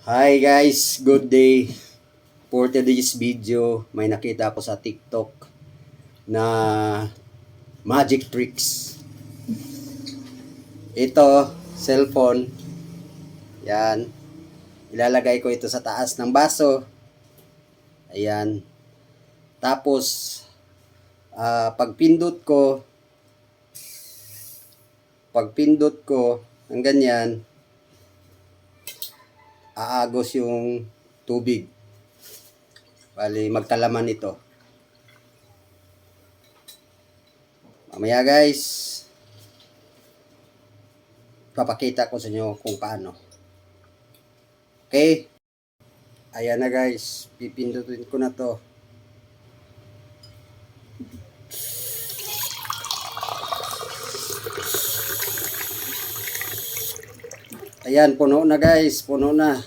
Hi guys, good day. For today's video, may nakita ako sa TikTok na magic tricks. Ito, cellphone. Yan. Ilalagay ko ito sa taas ng baso. Ayan. Tapos, pagpindot ko ng ganyan, aagos yung tubig. Bali, magkalaman ito. Mamaya guys, papakita ko sa inyo kung paano. Okay? Ayan na guys, pipindutin ko na to. Ayan, puno na guys, puno na.